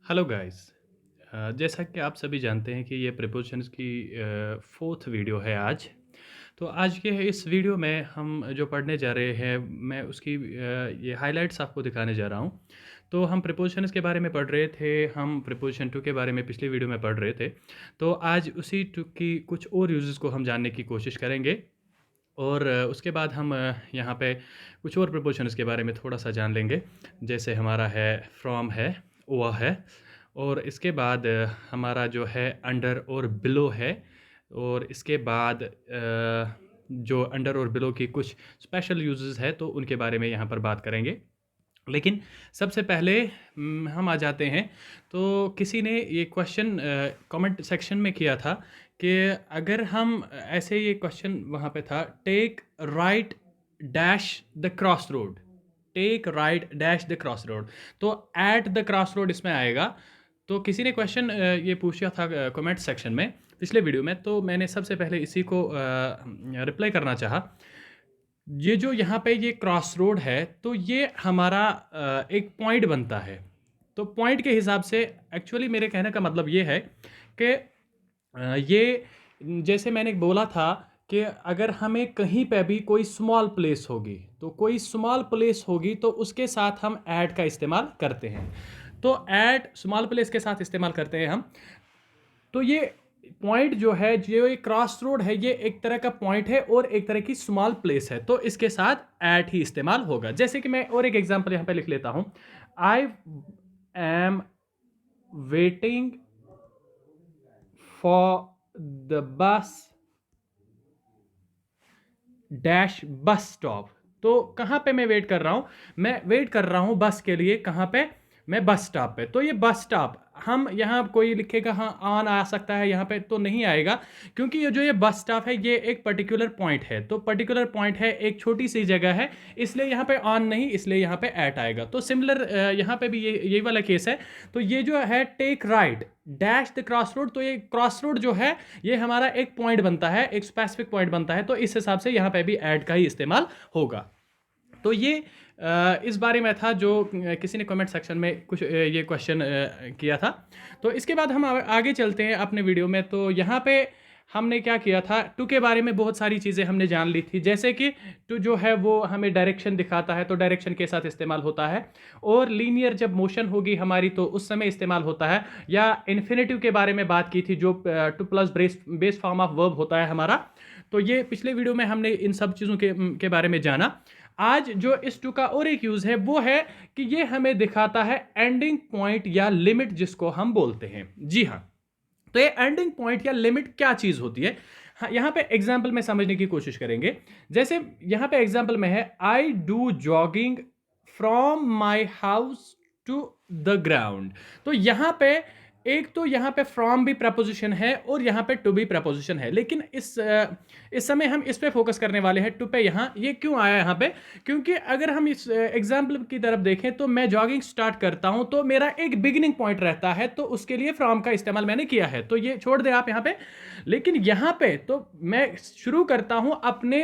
Hello guys. जैसा कि आप सभी जानते हैं कि ये प्रीपोज़िशंस की 4th वीडियो है आज। तो आज के इस वीडियो में हम जो पढ़ने जा रहे हैं, मैं उसकी ये हाइलाइट्स आपको दिखाने जा रहा हूँ। तो हम प्रीपोज़िशंस के बारे में पढ़ रहे थे, हम प्रीपोज़िशन टू के बारे में पिछली वीडियो में पढ़ रहे थे। तो आज उसी टू की कुछ और यूज़ेज़ को हम जानने की कोशिश करेंगे और उसके बाद हम यहाँ पे कुछ और प्रीपोज़िशंस के बारे में थोड़ा-सा जान लेंगे। जैसे हमारा है फ्रॉम है, ओवर है और इसके बाद हमारा जो है अंडर और बिलो है और इसके बाद जो अंडर और बिलो की कुछ स्पेशल यूज़ेज़ है तो उनके बारे में यहाँ पर बात करेंगे। लेकिन सबसे पहले हम आ जाते हैं। तो किसी ने ये क्वेश्चन कमेंट सेक्शन में किया था कि अगर हम ऐसे ये क्वेश्चन वहाँ पे था, take right dash the cross road, take right dash the cross road. तो एट द क्रॉस रोड इसमें आएगा। तो किसी ने क्वेश्चन ये पूछा था कमेंट सेक्शन में पिछले वीडियो में, तो मैंने सबसे पहले इसी को रिप्लाई करना चाहा। ये जो यहाँ पे ये क्रॉस रोड है, तो ये हमारा एक पॉइंट बनता है। तो पॉइंट के हिसाब से एक्चुअली मेरे कहने का मतलब ये है कि ये जैसे मैंने बोला था कि अगर हमें कहीं पे भी कोई स्मॉल प्लेस होगी, तो कोई स्मॉल प्लेस होगी तो उसके साथ हम ऐड का इस्तेमाल करते हैं। तो ऐड स्मॉल प्लेस के साथ इस्तेमाल करते हैं हम। तो ये पॉइंट जो है, जो ये क्रॉस रोड है, ये एक तरह का पॉइंट है और एक तरह की स्मॉल प्लेस है, तो इसके साथ एट ही इस्तेमाल होगा। जैसे कि मैं और एक एग्जांपल यहां पे लिख लेता हूं। I am waiting for the bus dash bus stop. तो कहां पे मैं वेट कर रहा हूं? मैं वेट कर रहा हूं बस के लिए। कहां पे? मैं बस स्टॉप पे। तो ये बस स्टॉप, हम यहाँ कोई लिखेगा हाँ ऑन आ सकता है यहाँ पे, तो नहीं आएगा, क्योंकि ये जो ये बस स्टॉप है ये एक पर्टिकुलर पॉइंट है। तो पर्टिकुलर पॉइंट है, एक छोटी सी जगह है, इसलिए यहाँ पे ऑन नहीं, इसलिए यहाँ पे एट आएगा। तो सिमिलर यहाँ पे भी यही वाला केस है। तो ये जो है take right dash the cross road, तो ये क्रॉस रोड जो है ये हमारा एक पॉइंट बनता है, एक स्पेसिफिक पॉइंट बनता है। तो इस हिसाब से यहाँ पे भी एट का ही इस्तेमाल होगा। तो ये इस बारे में था जो किसी ने कमेंट सेक्शन में कुछ ये क्वेश्चन किया था। तो इसके बाद हम आगे चलते हैं अपने वीडियो में। तो यहाँ पे हमने क्या किया था, टू के बारे में बहुत सारी चीज़ें हमने जान ली थी। जैसे कि टू जो है वो हमें डायरेक्शन दिखाता है, तो डायरेक्शन के साथ इस्तेमाल होता है। और लीनियर जब मोशन होगी हमारी तो उस समय इस्तेमाल होता है। या इन्फिनेटिव के बारे में बात की थी, जो two plus base form of verb होता है हमारा। तो ये पिछले वीडियो में हमने इन सब चीज़ों के बारे में जाना। आज जो इस टू का और एक यूज है वो है कि ये हमें दिखाता है एंडिंग पॉइंट या लिमिट, जिसको हम बोलते हैं। जी हाँ। तो ये एंडिंग पॉइंट या लिमिट क्या चीज होती है? हाँ, यहां पे एग्जाम्पल में समझने की कोशिश करेंगे। जैसे यहां पे एग्जाम्पल में है, I do jogging from my house to the ground. तो यहां पे एक तो यहाँ पे फ्रॉम भी प्रपोजिशन है और यहाँ पे टू भी प्रपोजिशन है, लेकिन इस समय हम इस पे फोकस करने वाले हैं, टू पे। यहाँ ये क्यों आया यहाँ पे? क्योंकि अगर हम इस एग्जाम्पल की तरफ देखें तो मैं जॉगिंग स्टार्ट करता हूं तो मेरा एक बिगिनिंग पॉइंट रहता है, तो उसके लिए फ्रॉम का इस्तेमाल मैंने किया है, तो ये छोड़ दे आप यहाँ पे। लेकिन यहाँ पे तो मैं शुरू करता हूं अपने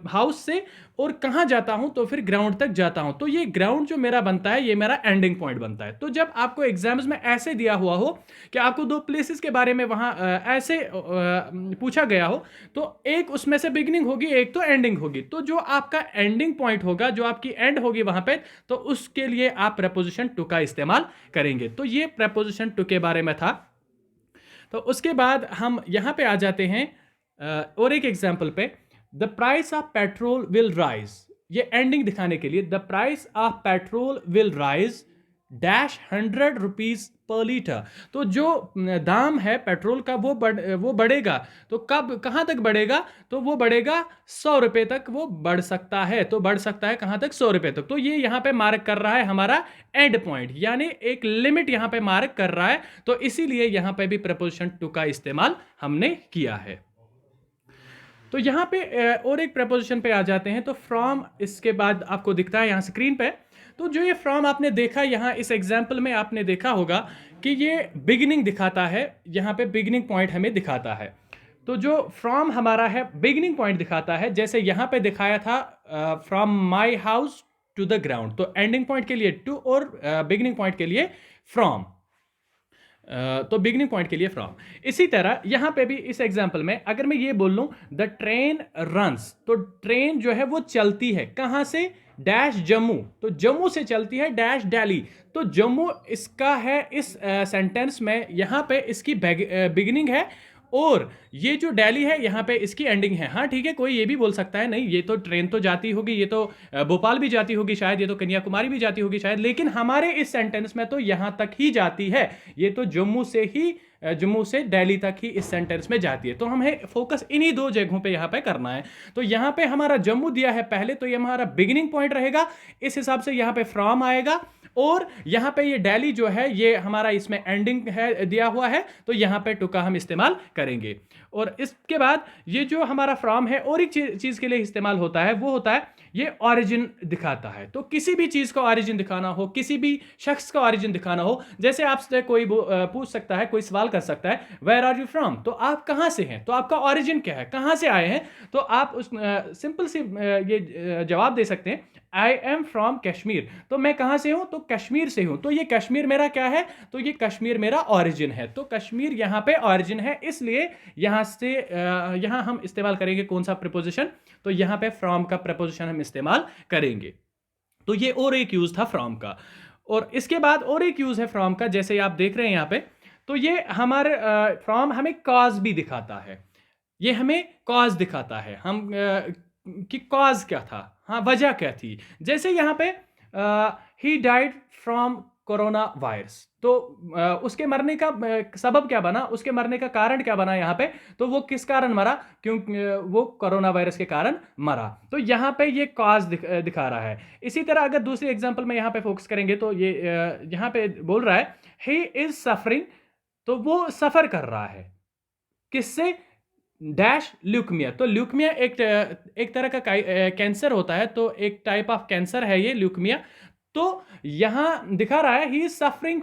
हाउस से और कहाँ जाता हूं, तो फिर ग्राउंड तक जाता हूं। तो ये ग्राउंड जो मेरा बनता है ये मेरा एंडिंग पॉइंट बनता है। तो जब आपको एग्जाम्स में ऐसे दिया हुआ हो कि आपको दो प्लेसेस के बारे में वहां ऐसे पूछा गया हो, तो एक उसमें से बिगिनिंग होगी, एक तो एंडिंग होगी। तो जो आपका एंडिंग पॉइंट होगा, जो आपकी एंड होगी वहां पे, तो उसके लिए आप प्रपोजिशन टू का इस्तेमाल करेंगे। तो ये प्रपोजिशन टू के बारे में था। तो उसके बाद हम यहां पे आ जाते हैं और एक एग्जाम्पल पे। The price of petrol will rise, ये एंडिंग दिखाने के लिए, the price of petrol will rise dash 100 rupees per litre. तो जो दाम है पेट्रोल का वो बढ़ेगा। तो कब कहां तक बढ़ेगा? तो वो बढ़ेगा 100 रुपए तक वो बढ़ सकता है। तो बढ़ सकता है कहां तक? 100 रुपए तक। तो ये यहां पे मार्क कर रहा है हमारा एंड पॉइंट, यानी एक लिमिट यहां पे मार्क कर रहा है। तो इसीलिए यहां पे भी प्रपोजिशन टू का इस्तेमाल हमने किया है। तो यहाँ पे और एक प्रपोजिशन पे आ जाते हैं। तो फ्रॉम इसके बाद आपको दिखता है यहाँ स्क्रीन पे। तो जो ये फ्रॉम आपने देखा यहाँ इस एग्जाम्पल में, आपने देखा होगा कि ये बिगिनिंग दिखाता है, यहाँ पे बिगिनिंग पॉइंट हमें दिखाता है। तो जो फ्रॉम हमारा है बिगिनिंग पॉइंट दिखाता है, जैसे यहाँ पे दिखाया था from my house to the ground. तो एंडिंग पॉइंट के लिए टू और बिगिनिंग पॉइंट के लिए फ्रॉम। तो बिगनिंग पॉइंट के लिए फ्रॉम। इसी तरह यहाँ पे भी इस एग्जाम्पल में अगर मैं ये बोल लूँ द ट्रेन रन्स, तो ट्रेन जो है वो चलती है कहाँ से, डैश जम्मू, तो जम्मू से चलती है डैश दिल्ली। तो जम्मू इसका है इस सेंटेंस में, यहाँ पे इसकी बिगिनिंग है और ये जो दिल्ली है यहाँ पे इसकी एंडिंग है। हाँ ठीक है, कोई ये भी बोल सकता है नहीं ये तो ट्रेन तो जाती होगी, ये तो भोपाल भी जाती होगी शायद, ये तो कन्याकुमारी भी जाती होगी शायद, लेकिन हमारे इस सेंटेंस में तो यहाँ तक ही जाती है, ये तो जम्मू से ही जम्मू से दिल्ली तक ही इस सेंटेंस में जाती है। तो हमें फोकस इन्हीं दो जगहों पे यहाँ पे करना है। तो यहाँ पे हमारा जम्मू दिया है पहले, तो ये हमारा बिगिनिंग पॉइंट रहेगा, इस हिसाब से यहाँ पे फ्रॉम आएगा। और यहाँ पे ये दिल्ली जो है ये हमारा इसमें एंडिंग है दिया हुआ है, तो यहाँ पे टू का हम इस्तेमाल करेंगे। और इसके बाद ये जो हमारा फ्रॉम है और एक चीज़ के लिए इस्तेमाल होता है, वो होता है ये ऑरिजिन दिखाता है। तो किसी भी चीज़ का ऑरिजिन दिखाना हो, किसी भी शख्स का ऑरिजिन दिखाना हो, जैसे आपसे कोई पूछ सकता है, कोई सवाल कर सकता है वेयर आर यू फ्रॉम, तो आप कहाँ से हैं, तो आपका ऑरिजिन क्या है, कहाँ से आए हैं, तो आप उस सिंपल सी ये जवाब दे सकते हैं आई एम फ्रॉम कश्मीर, तो मैं कहाँ से हूँ, तो कश्मीर से हूँ। तो ये कश्मीर मेरा क्या है, तो ये कश्मीर मेरा ऑरिजिन है। तो कश्मीर यहाँ पे ऑरिजिन है, इसलिए यहाँ से यहाँ हम इस्तेमाल करेंगे कौन सा प्रीपोजिशन, तो यहाँ पे फ्रॉम का प्रीपोजिशन हम इस्तेमाल करेंगे। तो ये और एक यूज था फ्रॉम का। और इसके बाद और एक यूज है फ्रॉम का, जैसे आप देख रहे हैं यहाँ पे, तो ये हमारे फ्रॉम हमें कॉज भी दिखाता है, ये हमें कॉज दिखाता है हम कि कॉज क्या था, हाँ वजह क्या थी। जैसे यहाँ पे he died from corona virus, तो उसके मरने का सबब क्या बना, उसके मरने का कारण क्या बना यहाँ पे, तो वो किस कारण मरा, क्योंकि वो कोरोना वायरस के कारण मरा। तो यहाँ पे ये कॉज दिखा रहा है। इसी तरह अगर दूसरी एग्जांपल में यहाँ पे फोकस करेंगे, तो ये यहाँ पे बोल रहा है ही इज सफरिंग, तो वो सफर कर रहा है किससे, डैश ल्यूकमिया। तो ल्यूकमिया एक तरह का कैंसर होता है, तो एक टाइप ऑफ कैंसर है ये ल्यूकमिया। तो यहां दिखा रहा है ही इज सफरिंग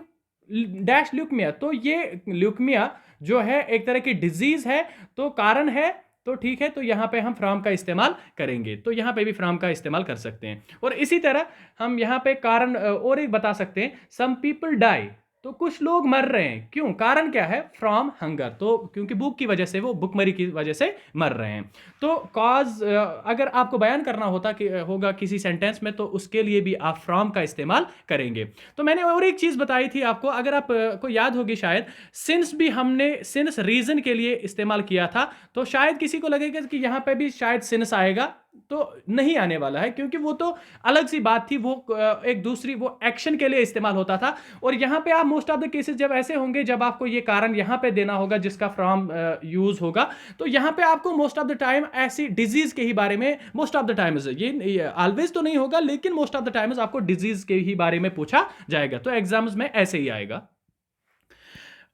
डैश ल्यूकमिया, तो ये ल्यूकमिया जो है एक तरह की डिजीज है, तो कारण है, तो ठीक है, तो यहां पे हम फ्रॉम का इस्तेमाल करेंगे, तो यहां पे भी फ्रॉम का इस्तेमाल कर सकते हैं। और इसी तरह हम यहां पे कारण और एक बता सकते हैं, सम पीपल डाई, तो कुछ लोग मर रहे हैं, क्यों, कारण क्या है, फ्रॉम हंगर, तो क्योंकि भूख की वजह से, वो भूखमरी की वजह से मर रहे हैं। तो कॉज अगर आपको बयान करना होगा किसी सेंटेंस में, तो उसके लिए भी आप फ्रॉम का इस्तेमाल करेंगे। तो मैंने और एक चीज बताई थी आपको, अगर आप को याद होगी शायद, सिंस भी हमने सिंस रीजन के लिए इस्तेमाल किया था, तो शायद किसी को लगेगा कि यहां पे भी शायद सिंस आएगा, तो नहीं आने वाला है, क्योंकि वो तो अलग सी बात थी, वो एक दूसरी वो एक्शन के लिए इस्तेमाल होता था। और यहां पे आप मोस्ट ऑफ द केसेस जब ऐसे होंगे, जब आपको ये कारण यहां पे देना होगा जिसका फ्रॉम यूज होगा, तो यहां पे आपको मोस्ट ऑफ द टाइम ऐसी डिजीज के ही बारे में, मोस्ट ऑफ द टाइम्स, ये ऑलवेज तो नहीं होगा, लेकिन मोस्ट ऑफ द टाइम्स आपको डिजीज के ही बारे में पूछा जाएगा, तो एग्जाम्स में ऐसे ही आएगा।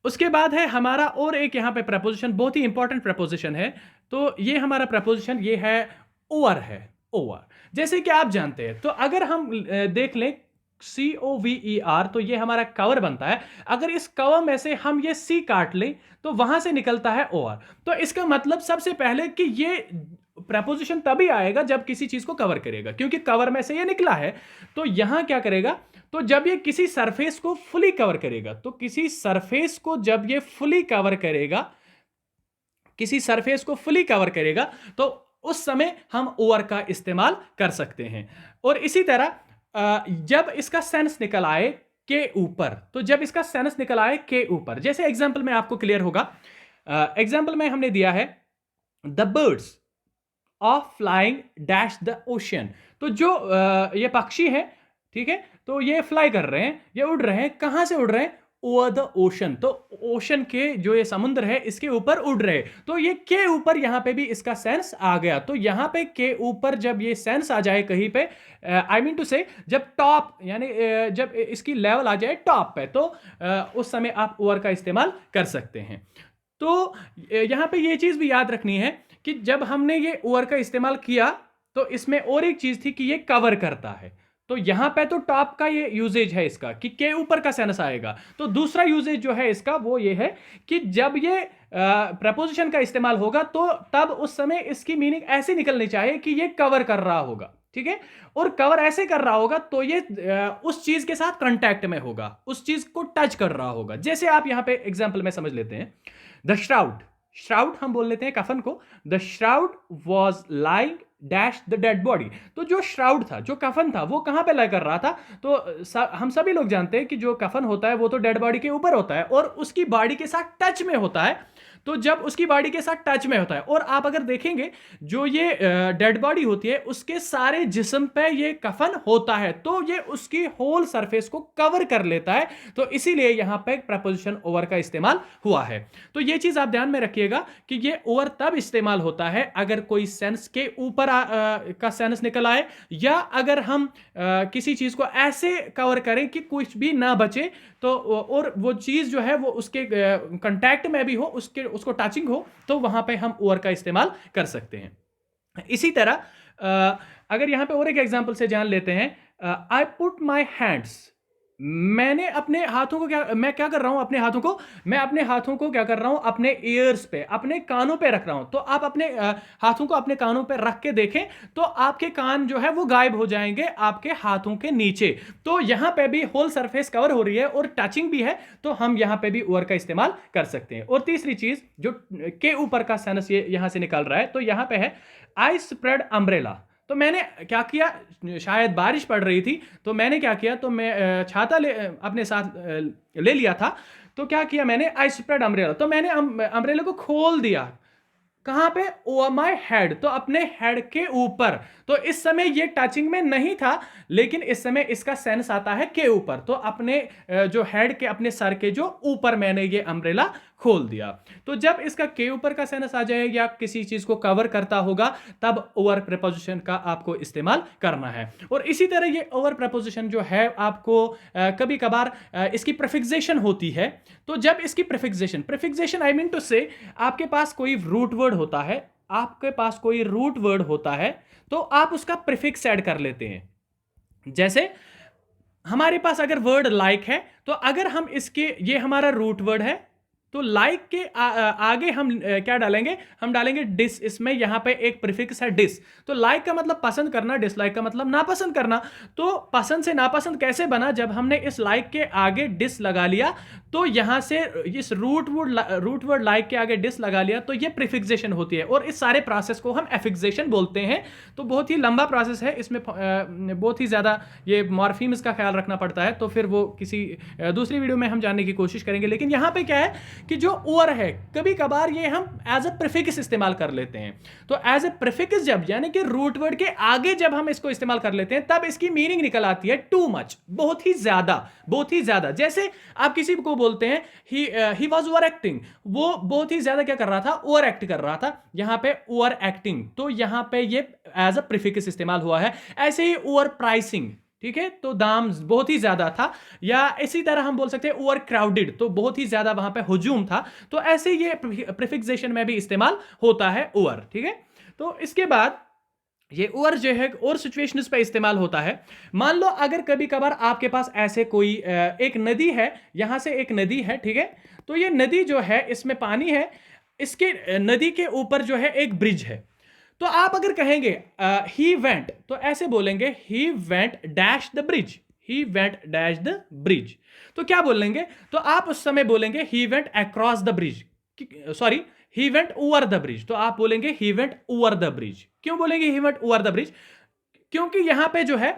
उसके बाद है हमारा और एक यहाँ पे प्रपोजिशन, बहुत ही इंपॉर्टेंट प्रपोजिशन है। तो ये हमारा प्रपोजिशन ये है ओवर है, ओवर। जैसे कि आप जानते हैं, तो अगर हम देख लें COVER, तो ये हमारा कवर बनता है। अगर इस कवर में से हम ये C काट लें, तो वहां से निकलता है ओवर। तो इसका मतलब सबसे पहले कि ये प्रपोजिशन तभी आएगा जब किसी चीज को कवर करेगा, क्योंकि कवर में से ये निकला है। तो यहां क्या करेगा, तो जब ये किसी सरफेस को फुली कवर करेगा, तो किसी सरफेस को जब ये फुली कवर करेगा, किसी सरफेस को फुली कवर करेगा, तो उस समय हम ओवर का इस्तेमाल कर सकते हैं। और इसी तरह जब इसका सेंस निकल आए के ऊपर, तो जब इसका सेंस निकल आए के ऊपर, जैसे एग्जाम्पल में आपको क्लियर होगा, एग्जाम्पल में हमने दिया है the birds of flying dash the ocean, तो जो ये पक्षी है, ठीक है, तो ये फ्लाई कर रहे हैं, ये उड़ रहे हैं, कहां से उड़ रहे हैं, ओवर द ओशन, तो ओशन के जो ये समुद्र है इसके ऊपर उड़ रहे, तो ये के ऊपर यहां पे भी इसका सेंस आ गया। तो यहां पे के ऊपर जब ये सेंस आ जाए कहीं पे, आई मीन टू से जब टॉप, यानी जब इसकी लेवल आ जाए टॉप पे, तो उस समय आप ओवर का इस्तेमाल कर सकते हैं। तो यहां पे ये चीज भी याद रखनी है कि जब हमने ये ओवर का इस्तेमाल किया, तो इसमें और एक चीज थी कि ये कवर करता है। तो यहां पे तो टॉप का ये यूजेज है इसका कि के ऊपर का सेंस आएगा। तो दूसरा यूजेज जो है इसका वो ये है कि जब ये प्रपोजिशन का इस्तेमाल होगा, तो तब उस समय इसकी मीनिंग ऐसी निकलनी चाहिए कि ये कवर कर रहा होगा, ठीक है, और कवर ऐसे कर रहा होगा तो ये उस चीज के साथ कांटेक्ट में होगा, उस चीज को टच कर रहा होगा। जैसे आप यहां पे एग्जांपल में समझ लेते हैं, द श्राउड, श्राउड हम बोल लेते हैं कफन को, the shroud was lying dash the dead body. तो जो श्राउड था, जो कफन था, वो कहां पे लाई कर रहा था? तो हम सभी लोग जानते हैं कि जो कफन होता है वो तो डेड बॉडी के ऊपर होता है और उसकी बॉडी के साथ टच में होता है। तो जब उसकी बॉडी के साथ टच में होता है, और आप अगर देखेंगे जो ये डेड बॉडी होती है उसके सारे जिस्म पे ये कफन होता है, तो ये उसकी होल सरफेस को कवर कर लेता है। तो इसीलिए यहां पे प्रपोजिशन ओवर का इस्तेमाल हुआ है। तो ये चीज आप ध्यान में रखिएगा कि ये ओवर तब इस्तेमाल होता है अगर कोई सेंस के ऊपर का सेंस निकल आए, या अगर हम किसी चीज को ऐसे कवर करें कि कुछ भी ना बचे, तो और वो चीज जो है वो उसके कांटेक्ट में भी हो, उसको टचिंग हो, तो वहां पे हम ओवर का इस्तेमाल कर सकते हैं। इसी तरह अगर यहां पे और एक एग्जांपल से जान लेते हैं, आई पुट माई हैंड्स, मैंने अपने हाथों को मैं क्या कर रहा हूं, अपने हाथों को, मैं अपने हाथों को क्या कर रहा हूं, अपने ईयर्स पे, अपने कानों पे रख रहा हूं। तो आप अपने हाथों को अपने कानों पे रख के देखें तो आपके कान जो है वो गायब हो जाएंगे आपके हाथों के नीचे। तो यहां पे भी होल सरफेस कवर हो रही है और टचिंग भी है, तो हम यहां पे भी ओवर का इस्तेमाल कर सकते हैं। और तीसरी चीज जो के ऊपर का सेंस ये यहां से निकल रहा है, तो यहां पे है आई स्प्रेड अम्ब्रेला। तो मैंने क्या किया, शायद बारिश पड़ रही थी, तो मैंने क्या किया, तो मैं छाता अपने साथ ले लिया था। तो क्या किया मैंने, आई स्प्रेड अम्ब्रेला, तो मैंने अम्ब्रेला को खोल दिया। कहां पे, ओवर माई हेड, तो अपने हेड के ऊपर। तो इस समय ये टचिंग में नहीं था, लेकिन इस समय इसका सेंस आता है के ऊपर। तो अपने जो हेड के, अपने सर के जो ऊपर मैंने ये अम्ब्रेला खोल दिया। तो जब इसका के ऊपर का सेंस आ जाए या किसी चीज को कवर करता होगा, तब ओवर प्रीपोजिशन का आपको इस्तेमाल करना है। और इसी तरह ये ओवर प्रीपोजिशन जो है आपको कभी कभार इसकी प्रीफिक्सेशन होती है। तो जब इसकी प्रीफिक्सेशन आई मीन टू से, आपके पास कोई रूट वर्ड होता है, आपके पास कोई रूट वर्ड होता है, तो आप उसका प्रीफिक्स ऐड कर लेते हैं। जैसे हमारे पास अगर वर्ड लाइक है, तो अगर हम इसके, ये हमारा रूट वर्ड है, तो लाइक के आगे हम क्या डालेंगे, हम डालेंगे डिस। इसमें यहां पे एक प्रीफिक्स है डिस। तो लाइक का मतलब पसंद करना, डिसलाइक का मतलब नापसंद करना। तो पसंद से नापसंद कैसे बना, जब हमने इस लाइक के आगे डिस लगा लिया, तो यहां से इस रूट वर्ड लाइक के आगे डिस लगा लिया, तो ये प्रीफिक्सेशन होती है। और इस सारे प्रोसेस को हम एफिक्सेशन बोलते हैं। तो बहुत ही लंबा प्रोसेस है, इसमें बहुत ही ज्यादा ये मॉर्फीम्स का ख्याल रखना पड़ता है। तो फिर वो किसी दूसरी वीडियो में हम जानने की कोशिश करेंगे। लेकिन यहां पे क्या है कि जो ओवर है, कभी कभार ये हम एज अ प्रीफिक्स इस्तेमाल कर लेते हैं। तो एज ए प्रीफिक्स जब, यानी कि रूट वर्ड के आगे जब हम इसको इस्तेमाल कर लेते हैं, तब इसकी मीनिंग निकल आती है टू मच, बहुत ही ज्यादा, बहुत ही ज्यादा। जैसे आप किसी को बोलते हैं ही वॉज ओवर एक्टिंग, वो बहुत ही ज्यादा क्या कर रहा था, ओवर एक्ट कर रहा था। यहां पे ओवर एक्टिंग, तो यहां पे ये एज अ प्रीफिक्स इस्तेमाल हुआ है। ऐसे ही ओवर प्राइसिंग, ठीक है, तो दाम बहुत ही ज्यादा था। या इसी तरह हम बोल सकते हैं ओवर क्राउडेड, तो बहुत ही ज्यादा वहां पे हुजूम था। तो ऐसे ये प्रीफिक्सेशन में भी इस्तेमाल होता है ओवर, ठीक है। तो इसके बाद ये ओवर जो है और सिचुएशंस पे इस्तेमाल होता है। मान लो अगर कभी कभार आपके पास ऐसे कोई एक नदी है, यहां से एक नदी है, ठीक है, तो ये नदी जो है इसमें पानी है, इसके नदी के ऊपर जो है एक ब्रिज है। तो आप अगर कहेंगे ही वेंट, तो ऐसे बोलेंगे he went dash the bridge, he went dash the bridge. तो क्या बोलेंगे, तो आप उस समय बोलेंगे he went across the bridge, sorry he went over the bridge. तो आप बोलेंगे he went over the bridge. क्यों बोलेंगे he went over the bridge, क्योंकि यहां पे जो है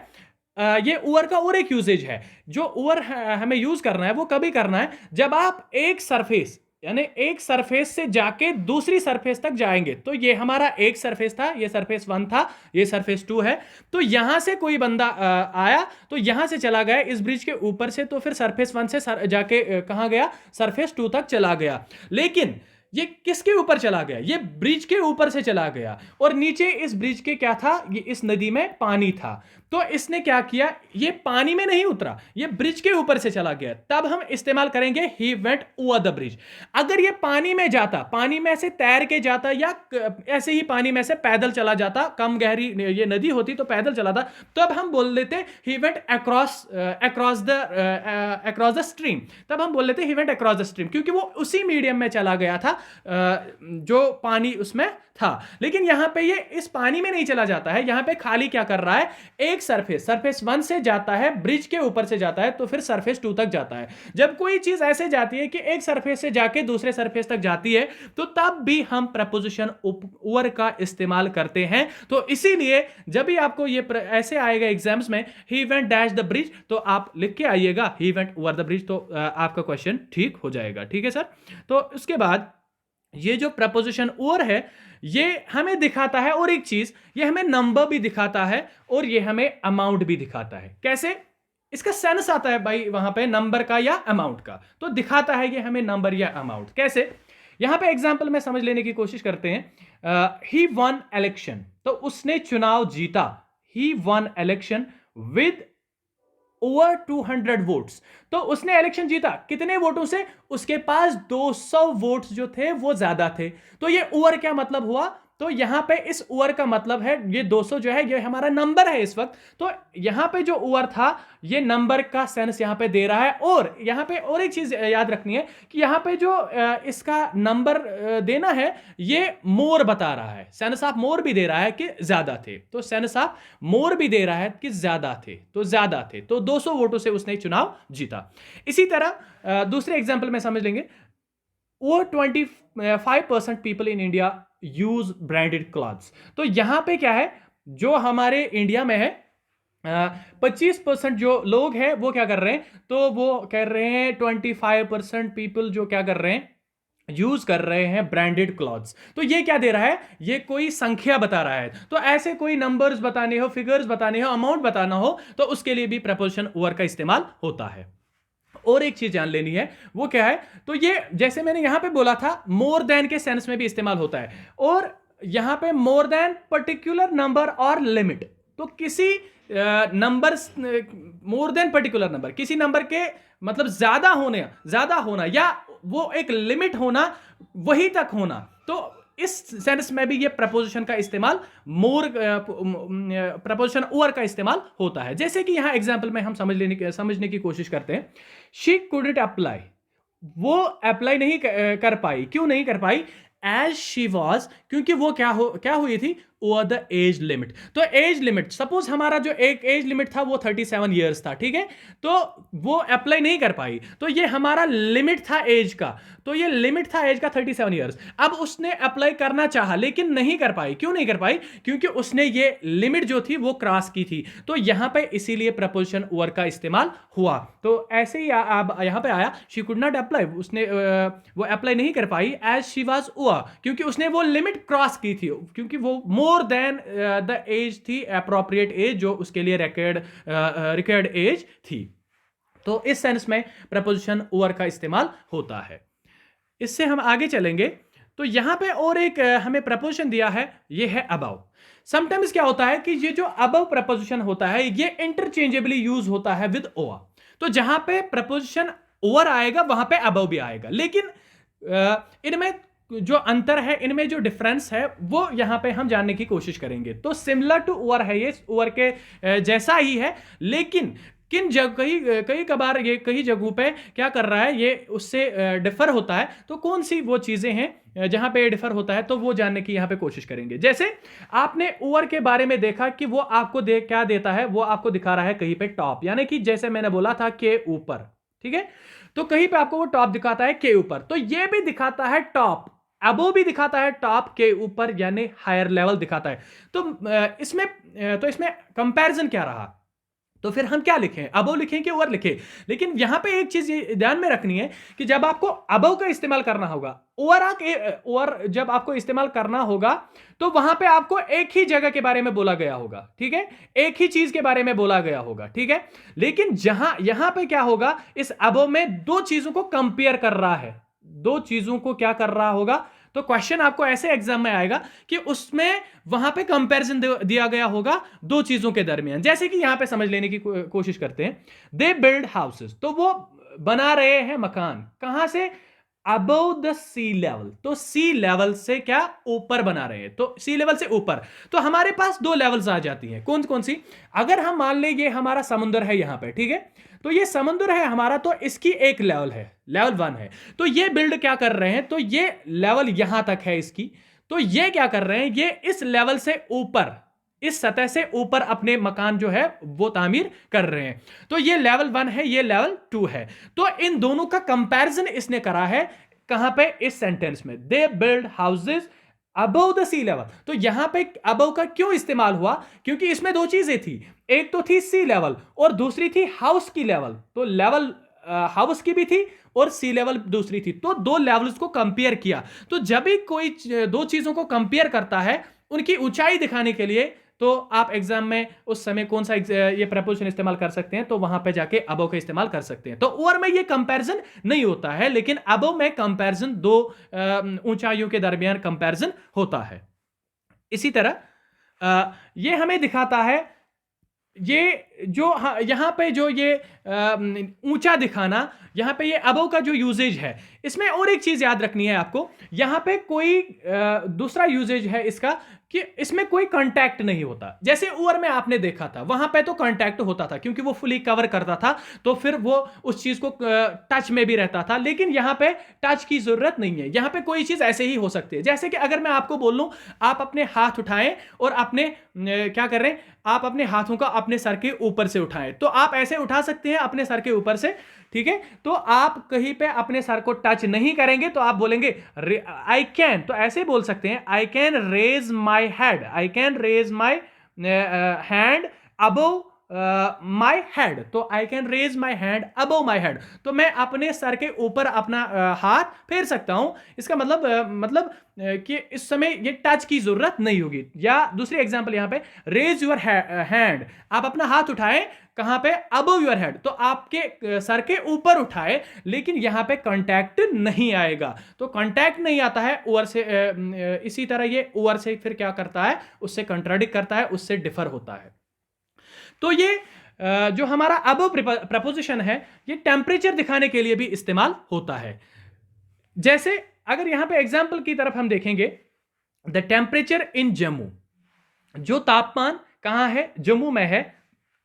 ये ओवर का और एक यूजेज है। जो ओवर हमें यूज करना है वो कभी करना है जब आप एक सरफेस, यानी एक सरफेस से जाके दूसरी सरफेस तक जाएंगे। तो ये हमारा एक सरफेस था, ये सरफेस 1 था, ये सरफेस 2 है। तो यहां से कोई बंदा आया, तो यहां से चला गया इस ब्रिज के ऊपर से, तो फिर सरफेस 1 से जाके कहां गया, सरफेस 2 तक चला गया। लेकिन ये किसके ऊपर चला गया, ये ब्रिज के ऊपर से चला गया। और नीचे इस ब्रिज के क्या था, ये इस नदी में पानी था। तो इसने क्या किया, ये पानी में नहीं उतरा, ये ब्रिज के ऊपर से चला गया। तब हम इस्तेमाल करेंगे he went over the bridge. अगर ये पानी में जाता, पानी में से तैर के जाता, या ऐसे ही पानी में से पैदल चला जाता, कम गहरी ये नदी होती तो पैदल चला था, तब हम बोल लेते he went across the stream. तब हम बोल लेते he went across the stream, क्योंकि वो उसी मीडियम में चला गया था जो पानी उसमें था। लेकिन यहां पे ये इस पानी में नहीं चला जाता है, यहां पे खाली क्या कर रहा है, एक सरफेस 1 से जाता है, ब्रिज के ऊपर से जाता है, तो फिर सरफेस 2 तक जाता है। जब कोई चीज ऐसे जाती है कि एक सरफेस से जाके दूसरे सरफेस तक जाती है, तो तब भी हम प्रपोजिशन ओवर का इस्तेमाल करते हैं। तो इसीलिए जब भी आपको ये ऐसे आएगा एग्जाम्स में, he went dash the bridge, तो आप लिख के आइएगा he went over the bridge, तो आपका क्वेश्चन ठीक हो जाएगा। ठीक है सर। तो उसके बाद ये जो प्रपोजिशन ओवर है, ये हमें दिखाता है, और एक चीज, ये हमें नंबर भी दिखाता है और ये हमें अमाउंट भी दिखाता है। कैसे? इसका सेंस आता है भाई वहां पे नंबर का या अमाउंट का, तो दिखाता है ये हमें नंबर या अमाउंट। कैसे? यहां पे एग्जांपल में समझ लेने की कोशिश करते हैं। ही वन इलेक्शन, तो उसने चुनाव जीता। He won election with over 200 votes, तो उसने इलेक्शन जीता कितने वोटों से? उसके पास 200 वोट्स जो थे वो ज्यादा थे। तो ये ओवर क्या मतलब हुआ? तो यहां पे इस ओवर का मतलब है ये 200 जो है ये हमारा नंबर है इस वक्त। तो यहां पे जो ओवर था ये नंबर का सेंस यहां पे दे रहा है। और यहां पे और एक चीज याद रखनी है कि यहां पे जो इसका नंबर देना है ये मोर बता रहा है। सेंस ऑफ मोर भी दे रहा है कि ज्यादा थे, तो सेंस ऑफ मोर भी दे रहा है कि ज्यादा थे, तो ज्यादा थे, तो 200 वोटों से उसने चुनाव जीता। इसी तरह दूसरे एग्जाम्पल में समझ लेंगे। वो 25% people in India use branded clothes, तो यहां पे क्या है, जो हमारे इंडिया में है 25% जो लोग हैं वो क्या कर रहे हैं, तो वो कह रहे हैं 25% पीपल जो क्या कर रहे हैं, यूज कर रहे हैं ब्रांडेड क्लॉथ्स। तो ये क्या दे रहा है, ये कोई संख्या बता रहा है। तो ऐसे कोई नंबर्स बताने हो, फिगर्स बताने हो, अमाउंट बताना हो, तो उसके लिए भी प्रपोजिशन ओवर का इस्तेमाल होता है। और एक चीज जान लेनी है, वो क्या है, तो ये जैसे मैंने यहां पे बोला था मोर देन के सेंस में भी इस्तेमाल होता है। और यहां पे मोर देन पर्टिकुलर नंबर और लिमिट, तो किसी number, more than particular number, किसी नंबर के मतलब ज्यादा होना या वो एक लिमिट होना, वही तक होना। तो इस सेंस में भी ये प्रपोजिशन का इस्तेमाल प्रपोजिशन ओवर का इस्तेमाल होता है। जैसे कि यहां एग्जांपल में हम समझने की कोशिश करते हैं। शी कुडंट अप्लाई, वो अप्लाई नहीं कर पाई। क्यों नहीं कर पाई? एज शी वॉज, क्योंकि वो क्या हुई थी, ओवर द एज लिमिट। तो एज लिमिट, सपोज हमारा जो एक एज लिमिट था वो 37 ईयर्स था, ठीक है, तो वो अप्लाई नहीं कर पाई। तो ये हमारा लिमिट था एज का, तो ये लिमिट था एज का 37 ईयर्स। अब उसने अप्लाई करना चाहा लेकिन नहीं कर पाई। क्यों नहीं कर पाई? क्योंकि उसने ये लिमिट जो थी वो क्रॉस की थी। तो यहां पे इसीलिए प्रपोजिशन ओवर का इस्तेमाल हुआ। तो ऐसे ही अब यहां पे आया शी कुड नॉट अप्लाई, उसने वो अप्लाई नहीं कर पाई एज शी वाज ओवर, क्योंकि उसने वो लिमिट क्रॉस की थी, क्योंकि वो मोर देन द एज थी, अप्रोप्रिएट एज जो उसके लिए रिक्वायर्ड एज थी। तो इस सेंस में प्रपोजिशन ओवर का इस्तेमाल होता है। इससे हम आगे चलेंगे। तो यहां पे और एक हमें प्रपोजिशन दिया है, ये है अबव। समटाइम्स क्या होता है कि ये जो अबव प्रपोजिशन होता है ये इंटरचेंजेबली यूज होता है विद ओवर। तो जहां पे प्रपोजिशन ओवर आएगा वहां पे अबव भी आएगा, लेकिन इनमें जो अंतर है, इनमें जो डिफरेंस है वो यहां पे हम जानने की कोशिश करेंगे। तो सिमिलर टू ओवर है, ये ओवर के जैसा ही है, लेकिन किन जगह कई कबार ये कई जगहों पे क्या कर रहा है, ये उससे डिफर होता है। तो कौन सी वो चीजें हैं जहां पे डिफर होता है, तो वो जानने की यहां पे कोशिश करेंगे। जैसे आपने ओवर के बारे में देखा कि वो आपको क्या देता है, वो आपको दिखा रहा है कहीं पे टॉप, यानी कि जैसे मैंने बोला था के ऊपर, ठीक है, तो कहीं पे आपको वो टॉप दिखाता है के ऊपर। तो ये भी दिखाता है टॉप, अबो भी दिखाता है टॉप के ऊपर, यानी हायर लेवल दिखाता है। तो इसमें कंपैरिजन क्या रहा, तो फिर हम क्या लिखें, अबो लिखें कि ओवर लिखें। लेकिन यहां पे एक चीज ध्यान में रखनी है कि जब आपको अबो का इस्तेमाल करना होगा, ओवर जब आपको इस्तेमाल करना होगा, तो वहां पे आपको एक ही जगह के बारे में बोला गया होगा, ठीक है, एक ही चीज के बारे में बोला गया होगा, ठीक है। लेकिन यहां पे क्या होगा, इस अबो में दो चीजों को कंपेयर कर रहा है, दो चीजों को क्या कर रहा होगा। तो क्वेश्चन आपको ऐसे एग्जाम में आएगा कि उसमें वहां पे कंपैरिजन दिया गया होगा दो चीजों के दरमियान। जैसे कि यहां पे समझ लेने की कोशिश करते हैं, दे बिल्ड हाउसेस, तो वो बना रहे हैं मकान, कहां से, अबव द सी लेवल। तो सी लेवल से क्या, ऊपर बना रहे हैं, तो सी लेवल से ऊपर। तो हमारे पास दो लेवल्स आ जाती हैं, कौन कौन सी, अगर हम मान ले ये हमारा समुद्र है यहां पे, ठीक है, तो ये समुद्र है हमारा, तो इसकी एक लेवल है, लेवल 1 है। तो ये बिल्ड क्या कर रहे हैं, तो ये लेवल यहां तक है इसकी, तो ये क्या कर रहे हैं, ये इस लेवल से ऊपर, इस सतह से ऊपर अपने मकान जो है वो तामीर कर रहे हैं। तो ये लेवल 1 है, ये लेवल 2 है। तो इन दोनों का कंपैरिजन इसने करा है कहां पे, इस सेंटेंस में, they build houses above the sea level. तो यहां पे अबव का क्यों इस्तेमाल हुआ, क्योंकि इसमें दो चीजें थी, एक तो थी सी लेवल और दूसरी थी हाउस की लेवल। तो लेवल हाउस की भी थी और सी लेवल दूसरी थी, तो दो लेवल्स को कंपेयर किया। तो जब भी कोई दो चीजों को कंपेयर करता है उनकी ऊंचाई दिखाने के लिए, तो आप एग्जाम में उस समय कौन सा ये प्रपोजिशन इस्तेमाल कर सकते हैं, तो वहां पे जाके अबव का इस्तेमाल कर सकते हैं। तो ओवर में ये कंपैरिजन नहीं होता है, लेकिन अबव में कंपैरिजन दो ऊंचाइयों के दरमियान कंपैरिजन होता है। इसी तरह ये हमें दिखाता है, ये जो यहां पे जो ये ऊंचा दिखाना, यहां पे ये अबव का जो यूजेज है, इसमें और एक चीज याद रखनी है आपको। यहां पे कोई दूसरा यूजेज है इसका कि इसमें कोई कांटेक्ट नहीं होता। जैसे ऊपर में आपने देखा था, वहां पे तो कांटेक्ट होता था क्योंकि वो फुली कवर करता था, तो फिर वो उस चीज को टच में भी रहता था। लेकिन यहां पे टच की जरूरत नहीं है, यहां पे कोई चीज ऐसे ही हो सकती है। जैसे कि अगर मैं आपको बोल लूं, आप अपने हाथ उठाएं और अपने क्या कर रहे हैं, आप अपने हाथों का अपने सर के ऊपर से उठाएं, तो आप ऐसे उठा सकते हैं अपने सर के ऊपर से, ठीक है। तो आप कहीं पे अपने सर को टच नहीं करेंगे, तो आप बोलेंगे आई कैन, तो ऐसे बोल सकते हैं, I can raise my head, I can raise my hand above my head. तो I can raise my hand above my head, तो मैं अपने सर के ऊपर अपना हाथ फेर सकता हूं। इसका मतलब कि इस समय ये टच की जरूरत नहीं होगी। या दूसरी एग्जांपल यहां पे, रेज योर हैंड, आप अपना हाथ उठाएं कहां पे, अबव योर हेड, तो आपके सर के ऊपर उठाए, लेकिन यहां पे कांटेक्ट नहीं आएगा। तो कांटेक्ट नहीं आता है ओवर से, इसी तरह ये ओवर से फिर क्या करता है, उससे कंट्राडिक्ट करता है, उससे डिफर होता है। तो ये जो हमारा अबव प्रपोजिशन है, ये टेम्परेचर दिखाने के लिए भी इस्तेमाल होता है। जैसे अगर यहां पे एग्जांपल की तरफ हम देखेंगे, द टेम्परेचर इन जम्मू, जो तापमान कहां है, जम्मू में है,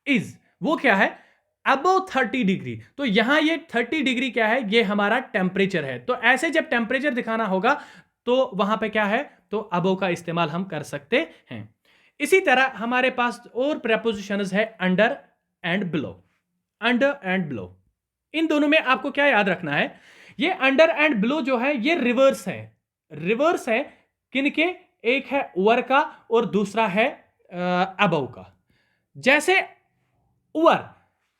इज, वो क्या है, अबव 30 डिग्री। तो यहां ये 30 डिग्री क्या है, ये हमारा टेम्परेचर है। तो ऐसे जब टेम्परेचर दिखाना होगा तो वहां पे क्या है, तो अबव का इस्तेमाल हम कर सकते हैं। इसी तरह हमारे पास और प्रपोजिशंस है, under and below. Under and below, इन दोनों में आपको क्या याद रखना है, ये अंडर एंड बिलो जो है ये रिवर्स है। रिवर्स है किनके, एक है ओवर का और दूसरा है अबव का। जैसे ओवर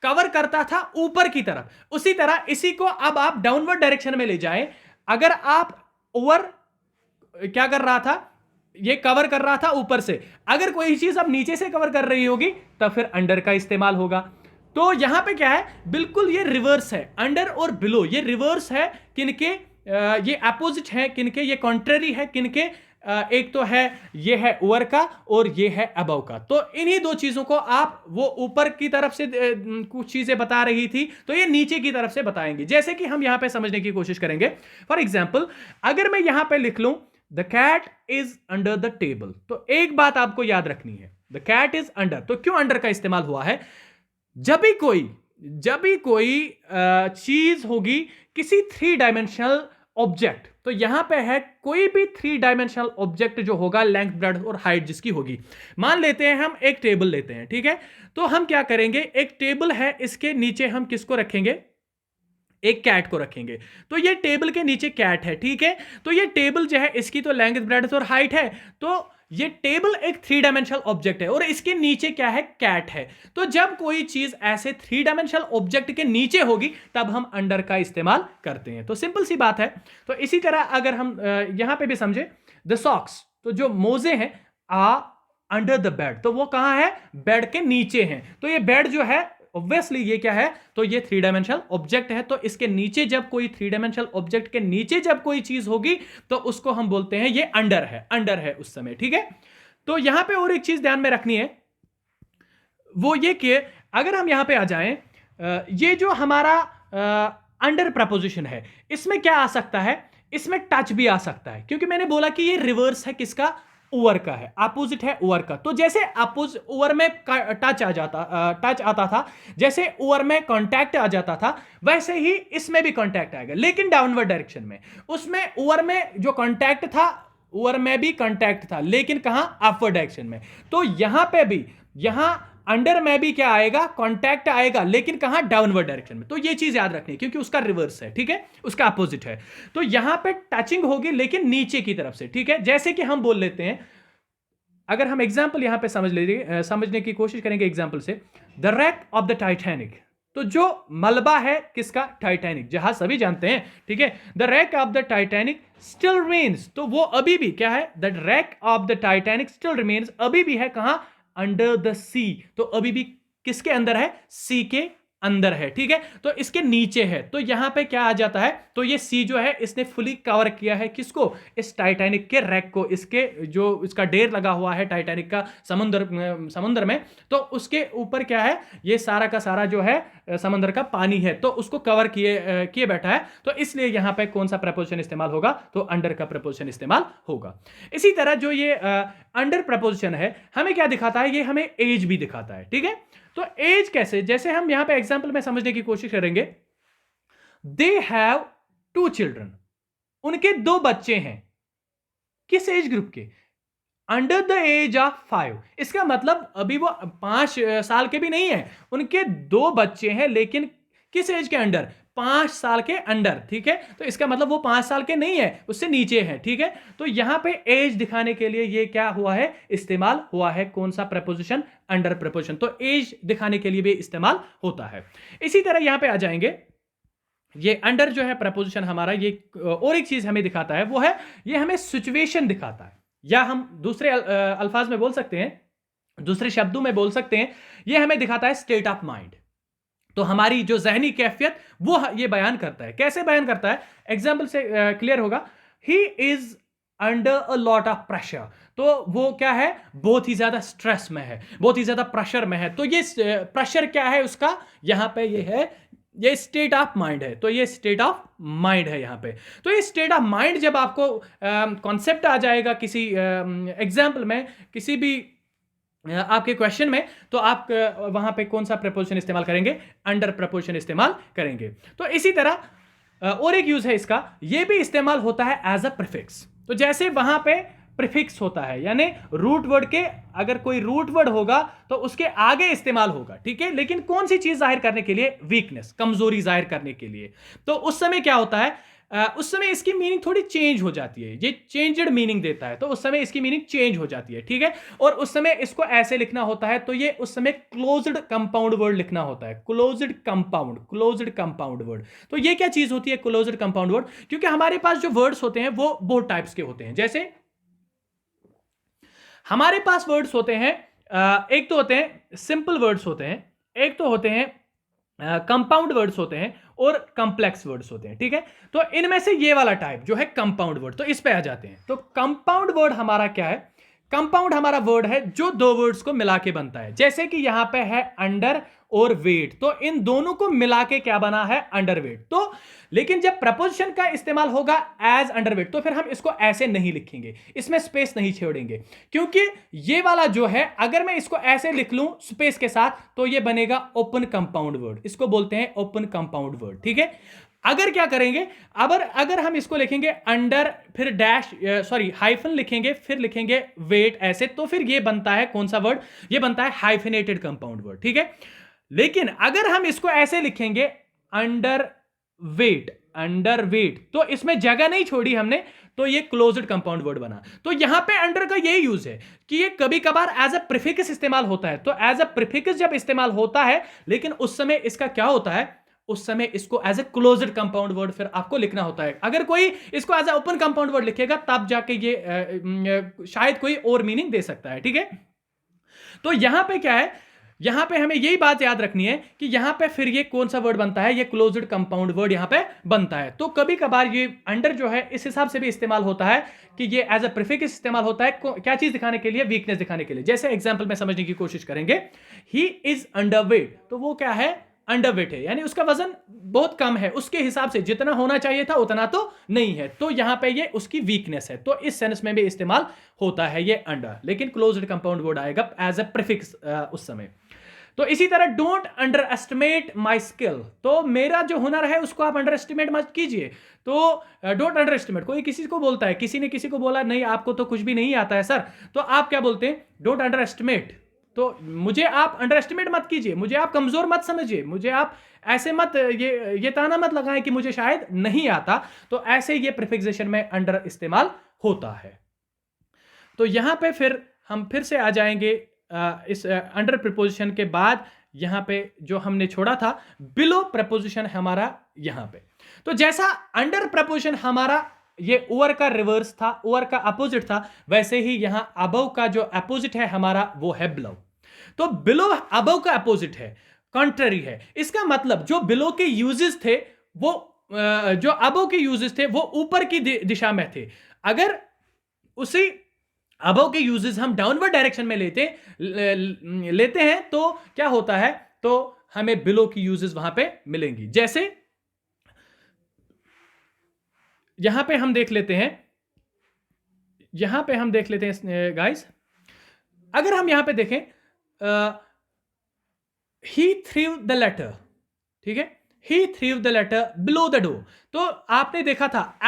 कवर करता था ऊपर की तरफ, उसी तरह इसी को अब आप डाउनवर्ड डायरेक्शन में ले जाएं। अगर आप ओवर क्या कर रहा था, ये कवर कर रहा था ऊपर से, अगर कोई चीज अब नीचे से कवर कर रही होगी तब फिर अंडर का इस्तेमाल होगा। तो यहां पे क्या है, बिल्कुल ये रिवर्स है, अंडर और बिलो ये रिवर्स है किनके, ये अपोजिट है किनके, ये कॉन्ट्ररी है किनके, एक तो है ये है ओवर का और ये है अबव का। तो इन्हीं दो चीजों को आप, वो ऊपर की तरफ से कुछ चीजें बता रही थी, तो ये नीचे की तरफ से बताएंगे। जैसे कि हम यहां पे समझने की कोशिश करेंगे। फॉर एग्जाम्पल, अगर मैं यहां पे लिख लूं the cat is under the table, तो एक बात आपको याद रखनी है, द कैट इज अंडर। तो क्यों अंडर का इस्तेमाल हुआ है, जब भी कोई चीज होगी किसी 3 डायमेंशनल ऑब्जेक्ट, तो यहां पे है कोई भी 3 डायमेंशनल ऑब्जेक्ट जो होगा, लेंथ ब्रेड्थ और हाइट जिसकी होगी। मान लेते हैं हम एक टेबल लेते हैं, ठीक है। तो हम क्या करेंगे, एक टेबल है, इसके नीचे हम किसको रखेंगे, एक कैट को रखेंगे। तो ये टेबल के नीचे कैट है, ठीक है। तो ये टेबल जो है इसकी तो लेंथ ब्रेड्थ और हाइट है, तो ये टेबल एक 3 डायमेंशनल ऑब्जेक्ट है और इसके नीचे क्या है, कैट है। तो जब कोई चीज ऐसे 3 डायमेंशनल ऑब्जेक्ट के नीचे होगी तब हम अंडर का इस्तेमाल करते हैं। तो सिंपल सी बात है। तो इसी तरह अगर हम यहां पे भी समझे, द सॉक्स, तो जो मोजे हैं, आ अंडर द बेड, तो वो कहां है, बेड के नीचे हैं। तो ये बेड जो है ऑब्वियसली ये क्या है, तो ये 3 डायमेंशनल ऑब्जेक्ट है। तो इसके नीचे जब कोई 3 डायमेंशनल ऑब्जेक्ट के नीचे जब कोई चीज होगी तो उसको हम बोलते हैं ये अंडर है, अंडर है उस समय, ठीक है। तो यहां पे और एक चीज ध्यान में रखनी है, वो ये कि अगर हम यहां पे आ जाएं, ये जो हमारा अंडर प्रपोजिशन है, इसमें क्या आ सकता है, इसमें टच भी आ सकता है, क्योंकि मैंने बोला कि ये रिवर्स है किसका, ओवर का है, अपोजिट है ओवर का। तो जैसे ओवर में टच आता था, जैसे ओवर में कांटेक्ट आ जाता था, वैसे ही इसमें भी कांटेक्ट आएगा, लेकिन डाउनवर्ड डायरेक्शन में। उसमें ओवर में जो कांटेक्ट था ओवर में भी कांटेक्ट था, लेकिन कहां, अपवर्ड डायरेक्शन में। तो यहां पे भी, यहां अंडर में भी क्या आएगा, कांटेक्ट आएगा, लेकिन कहां, डाउनवर्ड डायरेक्शन में। तो ये चीज याद रखनी है क्योंकि उसका रिवर्स है, ठीक है, उसका अपोजिट है। तो यहां पे टचिंग होगी लेकिन नीचे की तरफ से, ठीक है। जैसे कि हम बोल लेते हैं, अगर हम एग्जाम्पल यहां पे समझने की कोशिश करेंगे एग्जाम्पल से, the rack of the Titanic. तो जो मलबा है किसका, टाइटैनिक, जहाज सभी जानते हैं, ठीक है। The rack of the Titanic still remains, तो वो अभी भी क्या है, the rack of the Titanic still remains, अभी भी है कहां, अंडर द सी। तो अभी भी किसके अंदर है, सी के अंदर है, ठीक है। तो इसके नीचे है, तो यहां पे क्या आ जाता है, तो ये सी जो है इसने फुली कवर किया है किसको, इस टाइटैनिक के रैक को, इसके जो इसका ढेर लगा हुआ है टाइटैनिक का समुद्र में, तो उसके ऊपर क्या है, ये सारा का सारा जो है समुद्र का पानी है, तो उसको कवर किए बैठा है। तो इसलिए यहां पे कौन सा प्रपोजिशन इस्तेमाल होगा, तो अंडर का प्रपोजिशन इस्तेमाल होगा। इसी तरह जो ये अंडर प्रपोजिशन है हमें क्या दिखाता है, ये हमें एज भी दिखाता है, ठीक है। तो एज कैसे, जैसे हम यहां पे एग्जांपल में समझने की कोशिश करेंगे, दे हैव 2 चिल्ड्रन, उनके 2 बच्चे हैं, किस एज ग्रुप के, अंडर द एज ऑफ 5। इसका मतलब अभी वो 5 साल के भी नहीं है, उनके 2 बच्चे हैं, लेकिन किस एज के अंडर, 5 साल के अंडर, ठीक है। तो इसका मतलब वो 5 साल के नहीं है, उससे नीचे है, ठीक है। तो यहां पे एज दिखाने के लिए ये क्या हुआ है, इस्तेमाल हुआ है, कौन सा प्रपोजिशन, अंडर प्रपोजिशन। तो एज दिखाने के लिए भी इस्तेमाल होता है। इसी तरह यहां पे आ जाएंगे, ये अंडर जो है प्रपोजिशन हमारा, ये और एक चीज हमें दिखाता है, वो है ये हमें सिचुएशन दिखाता है, या हम दूसरे अल्फाज में बोल सकते हैं, दूसरे शब्दों में बोल सकते हैं, ये हमें दिखाता है स्टेट ऑफ माइंड। तो हमारी जो जहनी कैफियत वो ये बयान करता है। कैसे बयान करता है, एग्जाम्पल से क्लियर होगा, he is under a lot of pressure. तो वो क्या है, बहुत ही ज्यादा स्ट्रेस में है, बहुत ही ज्यादा प्रेशर में है। तो ये प्रेशर क्या है उसका, यहां पे ये है, ये स्टेट ऑफ माइंड है। तो ये स्टेट ऑफ माइंड है यहां पे। तो ये स्टेट ऑफ माइंड जब आपको कॉन्सेप्ट आ जाएगा किसी एग्जाम्पल में, किसी भी आपके क्वेश्चन में, तो आप वहां पे कौन सा प्रपोजिशन इस्तेमाल करेंगे, अंडर प्रपोजिशन इस्तेमाल करेंगे। तो इसी तरह और एक यूज है इसका, ये भी इस्तेमाल होता है एज अ प्रीफिक्स। तो जैसे वहां पे प्रीफिक्स होता है, यानी रूट वर्ड के, अगर कोई रूट वर्ड होगा तो उसके आगे इस्तेमाल होगा, ठीक है। लेकिन कौन सी चीज जाहिर करने के लिए, वीकनेस, कमजोरी जाहिर करने के लिए। तो उस समय क्या होता है, उस समय इसकी मीनिंग थोड़ी चेंज हो जाती है, ये चेंज्ड मीनिंग देता है, तो उस समय इसकी मीनिंग चेंज हो जाती है, ठीक है। और उस समय इसको ऐसे लिखना होता है, तो ये उस समय क्लोज्ड कंपाउंड वर्ड लिखना होता है, क्लोज्ड कंपाउंड वर्ड। तो ये क्या चीज होती है, क्लोज्ड कंपाउंड वर्ड, क्योंकि हमारे पास जो वर्ड्स होते हैं वो बहुत टाइप्स के होते हैं। जैसे हमारे पास वर्ड्स होते हैं, एक तो होते हैं सिंपल वर्ड्स होते हैं, एक तो होते हैं कंपाउंड वर्ड्स होते हैं, और कॉम्प्लेक्स वर्ड्स होते हैं, ठीक है। तो इनमें से ये वाला टाइप जो है कंपाउंड वर्ड, तो इस पे आ जाते हैं। तो कंपाउंड वर्ड हमारा क्या है, कंपाउंड हमारा वर्ड है जो 2 वर्ड्स को मिला के बनता है। जैसे कि यहां पे है अंडर और वेट, तो इन दोनों को मिला के क्या बना है, अंडरवेट। तो लेकिन जब प्रपोजिशन का इस्तेमाल होगा एज अंडरवेट, तो फिर हम इसको ऐसे नहीं लिखेंगे, इसमें स्पेस नहीं छोड़ेंगे, क्योंकि ये वाला जो है, अगर मैं इसको ऐसे लिख लूं स्पेस के साथ, तो ये बनेगा ओपन कंपाउंड वर्ड, इसको बोलते हैं ओपन कंपाउंड वर्ड, ठीक है। अगर क्या करेंगे, अगर हम इसको लिखेंगे अंडर, फिर डैश सॉरी हाइफन लिखेंगे, फिर लिखेंगे वेट ऐसे, तो फिर ये बनता है कौन सा वर्ड, ये बनता है हाइफिनेटेड कंपाउंड वर्ड, ठीक है। लेकिन अगर हम इसको ऐसे लिखेंगे अंडर वेट, तो इसमें जगह नहीं छोड़ी हमने, तो ये क्लोज्ड कंपाउंड वर्ड बना। तो यहां पे अंडर का ये यूज है कि ये कभी कभार एज अ प्रीफिक्स इस्तेमाल होता है। तो एज अ प्रीफिक्स जब इस्तेमाल होता है, लेकिन उस समय इसका क्या होता है, उस समय इसको as a closed compound word फिर आपको लिखना होता है। अगर कोई इसको as a open compound word लिखेगा, तब जाके ये शायद कोई और मीनिंग दे सकता है, ठीक है। तो यहां पे क्या है, यहां पे हमें यही बात याद रखनी है कि यहां पे फिर ये कौन सा वर्ड बनता है, ये क्लोज्ड कंपाउंड वर्ड यहां पे बनता है। तो कभी कभार ये अंडर जो है इस हिसाब से भी इस्तेमाल होता है कि ये एज अ प्रीफिक्स इस्तेमाल होता है, क्या चीज दिखाने के लिए, वीकनेस दिखाने के लिए। जैसे एग्जांपल में समझने की कोशिश करेंगे, ही इज अंडरवेट, तो वो क्या है, अंडरवेट है, यानी उसका वजन बहुत कम है, उसके हिसाब से जितना होना चाहिए था उतना तो नहीं है, तो यहां पे ये उसकी वीकनेस है। तो इस सेंस में भी इस्तेमाल होता है ये अंडर, लेकिन क्लोज्ड कंपाउंड वर्ड आएगा एज अ प्रीफिक्स उस समय। तो इसी तरह don't under estimate my skill, तो मेरा जो हुनर है उसको आप अंडर एस्टिमेट मत कीजिए। तो डोंट अंडर एस्टिमेट, कोई किसी को बोलता है, किसी ने किसी को बोला नहीं आपको तो कुछ भी नहीं आता है सर, तो आप क्या बोलते हैं, डोंट अंडर एस्टिमेट। तो मुझे आप अंडर एस्टिमेट मत कीजिए, मुझे आप कमजोर मत समझिए, मुझे आप ऐसे मत ये ताना मत लगाएं कि मुझे शायद नहीं आता। तो ऐसे ये प्रीफिक्सेशन में अंडर इस्तेमाल होता है। तो यहां पे फिर हम फिर से आ जाएंगे इस अंडर प्रीपोजिशन के बाद यहां पे जो हमने छोड़ा था, बिलो प्रपोजिशन हमारा यहां पे। तो जैसा अंडर प्रपोजिशन हमारा ये ओवर का रिवर्स था, ओवर का अपोजिट था, वैसे ही यहां अबव का जो अपोजिट है हमारा वो है बिलो। तो बिलो अबव का अपोजिट है, कॉन्ट्ररी है। इसका मतलब जो बिलो के यूजेस थे वो जो अबव के यूजेस थे वो ऊपर की दिशा में थे। अगर उसी अबव के यूजेस हम डाउनवर्ड डायरेक्शन में लेते हैं तो क्या होता है, तो हमें बिलो की यूजेस वहां पे मिलेंगी। जैसे यहां पे हम देख लेते हैं, गाइस, अगर हम यहां पे देखें ही थ्रीव द लेटर, ठीक है, he threw the letter below the door. तो आपने देखा था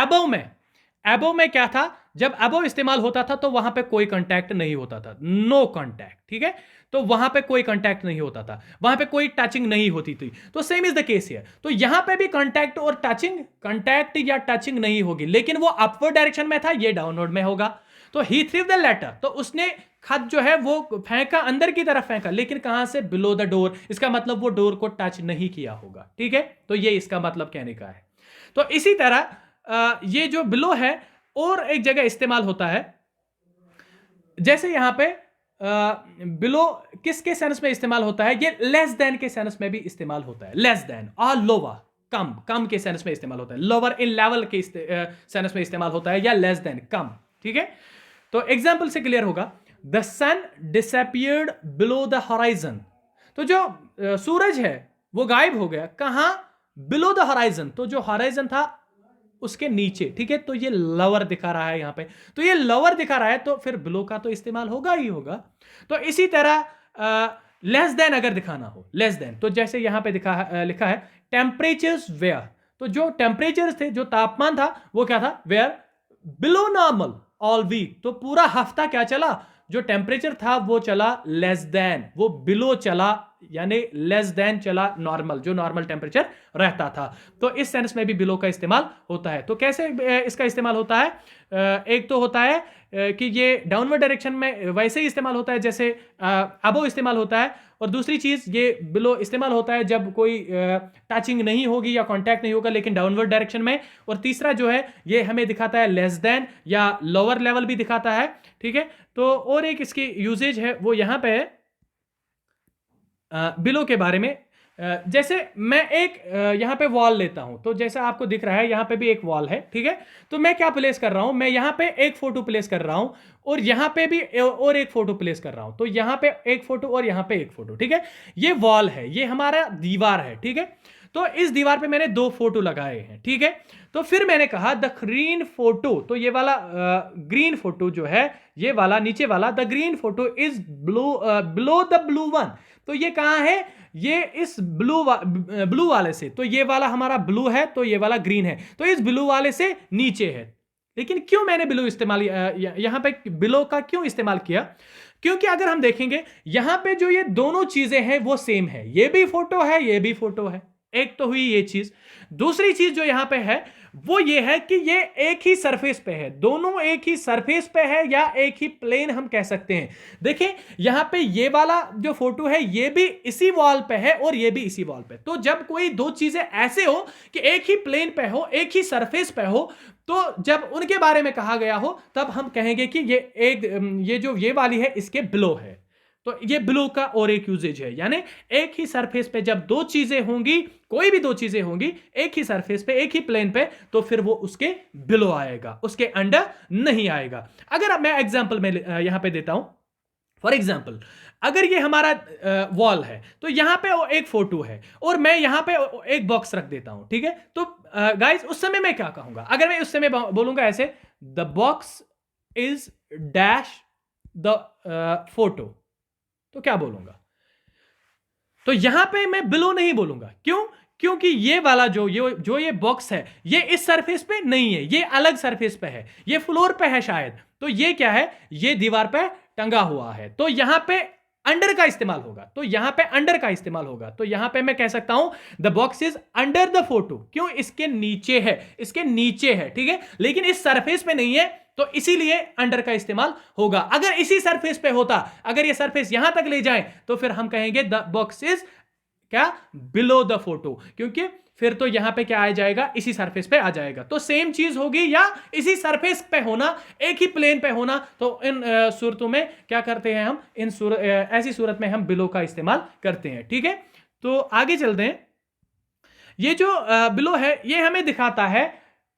एबो में क्या था, जब एबो इस्तेमाल होता था तो वहां पे कोई कांटेक्ट नहीं होता था, नो कांटेक्ट, ठीक है, तो वहां पे कोई कांटेक्ट नहीं होता था, वहां पे कोई टचिंग नहीं होती थी। तो same is the case here, तो यहां पे भी कांटेक्ट और कांटेक्ट या टचिंग नहीं होगी, लेकिन वो अपवर्ड डायरेक्शन में था, ये डाउनवर्ड में होगा। तो ही थ्रीव द लेटर, तो उसने खत जो है वो फेंका, अंदर की तरफ फेंका, लेकिन कहां से, बिलो द डोर। इसका मतलब वो डोर को टच नहीं किया होगा, ठीक है, तो ये इसका मतलब कहने का है। तो इसी तरह ये जो बिलो है और एक जगह इस्तेमाल होता है, जैसे यहां पे बिलो किसके सेंस में इस्तेमाल होता है, ये लेस देन के सेंस में भी इस्तेमाल होता है। लेस देन और लोअर, कम के सेंस में इस्तेमाल होता है, लोअर इन लेवल के सेंस में इस्तेमाल होता है, या लेस देन, कम, ठीक है। तो एग्जाम्पल से क्लियर होगा, the sun disappeared below the horizon, तो जो सूरज है वो गायब हो गया, कहां, बिलो द हॉराइजन, तो जो हॉराइजन था उसके नीचे, ठीक है, तो ये लोअर दिखा रहा है यहां पे, तो ये लोअर दिखा रहा है, तो फिर बिलो का तो इस्तेमाल होगा ही होगा। तो इसी तरह लेस देन अगर दिखाना हो, लेस देन, तो जैसे यहां पे लिखा है टेम्परेचर्स वेयर, तो जो टेम्परेचर थे, जो तापमान था वो क्या था, where below normal all week, तो पूरा हफ्ता क्या चला, जो टेम्परेचर था वो चला लेस देन, वो बिलो चला, यानी लेस देन चला नॉर्मल, जो नॉर्मल टेम्परेचर रहता था। तो इस सेंस में भी बिलो का इस्तेमाल होता है। तो कैसे इसका इस्तेमाल होता है, एक तो होता है कि ये डाउनवर्ड डायरेक्शन में वैसे ही इस्तेमाल होता है जैसे अबो इस्तेमाल होता है, और दूसरी चीज ये बिलो इस्तेमाल होता है जब कोई टचिंग नहीं होगी या कांटेक्ट नहीं होगा, लेकिन डाउनवर्ड डायरेक्शन में। और तीसरा जो है ये हमें दिखाता है लेस देन या लोअर लेवल भी दिखाता है, ठीक है। तो और एक इसकी यूजेज है वो यहां पे है बिलो के बारे में। जैसे मैं एक यहां पे वॉल लेता हूं, तो जैसा आपको दिख रहा है यहां पे भी एक वॉल है, ठीक है, तो मैं क्या प्लेस कर रहा हूं, मैं यहां पे एक फोटो प्लेस कर रहा हूं, और यहां पे भी और एक फोटो प्लेस कर रहा हूं, तो यहां पे एक फोटो और यहां पे एक फोटो, ठीक है। ये वॉल है, ये हमारा दीवार है, ठीक है। तो इस दीवार पे मैंने 2 फोटो लगाए हैं, ठीक है। तो फिर मैंने कहा द ग्रीन फोटो, तो ये वाला ग्रीन फोटो जो है, ये वाला नीचे वाला, the green photo is below the blue one, तो ये कहां है, ये इस ब्लू वाले से, तो ये वाला हमारा ब्लू है, तो ये वाला ग्रीन है, तो इस ब्लू वाले से नीचे है। लेकिन क्यों मैंने बिलो इस्तेमाल यहां पे बिलो का क्यों इस्तेमाल किया, क्योंकि अगर हम देखेंगे यहां पे जो ये दोनों चीजें हैं वो सेम है, ये भी फोटो है, ये भी फोटो है, एक तो हुई ये चीज। दूसरी चीज जो यहां पे है वो ये है कि ये एक ही सरफेस पे है, दोनों एक ही सरफेस पे है, या एक ही प्लेन हम कह सकते हैं। देखें यहां पे ये वाला जो फोटो है ये भी इसी वॉल पे है और ये भी इसी वॉल पे। तो जब कोई दो चीजें ऐसे हो कि एक ही प्लेन पे हो, एक ही सरफेस पे हो, तो जब उनके बारे में कहा गया हो तब हम कहेंगे कि ये जो ये वाली है इसके बिलो है। तो ये बिलो का और एक यूजेज है, यानी एक ही सरफेस पे जब दो चीजें होंगी, कोई भी दो चीजें होंगी एक ही सरफेस पे, एक ही प्लेन पे, तो फिर वो उसके बिलो आएगा, उसके अंडर नहीं आएगा। अगर मैं एग्जांपल में यहां पे देता हूं, फॉर एग्जांपल अगर ये हमारा वॉल है, तो यहां पे एक फोटो है और मैं यहां पे एक बॉक्स रख देता हूं, ठीक है। तो गाइस उस समय मैं क्या कहूंगा, अगर मैं उस समय बोलूंगा ऐसे, the box is dash the photo, तो क्या बोलूंगा, तो यहां पे मैं बिलो नहीं बोलूंगा, क्यों? क्योंकि ये वाला जो ये बॉक्स है, ये इस सरफेस पे नहीं है, ये अलग सरफेस पे है, ये फ्लोर पे है शायद, तो ये क्या है, ये दीवार पे टंगा हुआ है, तो यहां पे अंडर का इस्तेमाल होगा, तो यहां पे अंडर का इस्तेमाल होगा, तो यहां पे मैं कह सकता हूं the box is under the photo, क्यों? इसके नीचे है, इसके नीचे है, ठीक है, लेकिन इस सरफेस पे नहीं है, तो इसीलिए अंडर का इस्तेमाल होगा। अगर इसी सरफेस पे होता, अगर ये सरफेस यहां तक ले जाए, तो फिर हम कहेंगे द बॉक्स इज क्या, बिलो द फोटो, क्योंकि फिर तो यहां पे क्या आ जाएगा, इसी सरफेस पे आ जाएगा, तो सेम चीज होगी, या इसी सरफेस पे होना, एक ही प्लेन पे होना, तो इन सूरतों में क्या करते हैं हम, ऐसी सूरत में हम बिलो का इस्तेमाल करते हैं, ठीक है। तो आगे चलते हैं। ये जो बिलो है, ये हमें दिखाता है